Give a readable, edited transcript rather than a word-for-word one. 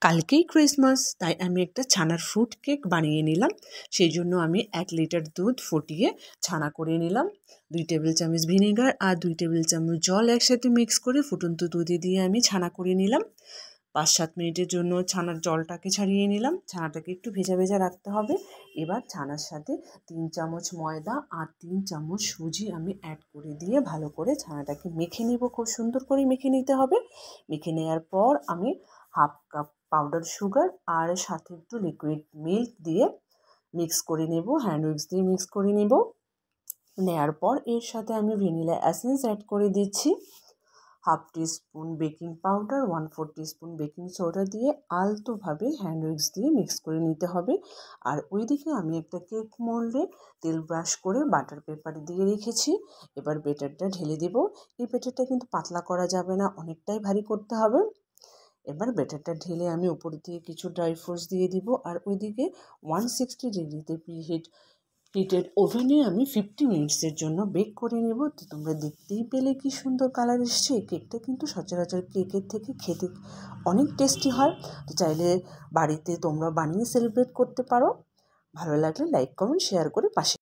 কালকেই ক্রিসমাস, তাই আমি একটা ছানার ফ্রুট কেক বানিয়ে নিলাম। সেই জন্য আমি 1 লিটার দুধ ফুটিয়ে ছানা করে নিলাম। 2 টেবিল চামচ ভিনেগার আর 2 টেবিল চামচ জল একসাথে মিক্স করে ফুটন্ত দুধে দিয়ে আমি ছানা করে নিলাম। 5-7 মিনিটের জন্য ছানার জলটাকে ছাড়িয়ে নিলাম। ছানাটাকে একটু ভেজা ভেজা রাখতে হবে। এবার ছানার সাথে 3 চামচ ময়দা আর 3 চামচ সুজি আমি অ্যাড করে দিয়ে ভালো করে ছানাটাকে মেখে নেব। খুব সুন্দর করে মেখে নিতে হবে। মেখে নেওয়ার পর আমি হাফ কাপ পাউডার সুগার আর সাথে একটু লিকুইড মিল্ক দিয়ে মিক্স করে নেব, হ্যান্ড উইক্স দিয়ে মিক্স করে নেব। নেওয়ার পর এর সাথে আমি ভ্যানিলা এসেন্স অ্যাড করে দিচ্ছি। Half teaspoon baking powder, 1/4 teaspoon baking soda দিয়ে আলতোভাবে হ্যান্ড উইক্স দিয়ে মিক্স করে নিতে হবে। আর ওইদিকে আমি একটা কেক মোল্ডে তেল ব্রাশ করে বাটার পেপার দিয়ে রেখেছি। এবার বেটারটা ঢেলে দেব। এই বেটারটা কিন্তু পাতলা করা যাবে না, অনেকটাই ভারী করতে হবে। এবার বেটারটা ঢেলে আমি উপর দিয়ে কিছু ড্রাই ফ্রুটস দিয়ে দিব। আর ওইদিকে 160 ডিগ্রিতে হিটেড ওভেনে আমি 50 মিনিটসের জন্য বেক করে নেব। তো তোমরা দেখতেই পেলে কি সুন্দর কালার এসছে। কেকটা কিন্তু সচরাচর কেকের থেকে খেতে অনেক টেস্টি হয়। তো চাইলে বাড়িতে তোমরা বানিয়ে সেলিব্রেট করতে পারো। ভালো লাগলে লাইক কমেন্ট শেয়ার করে পাশে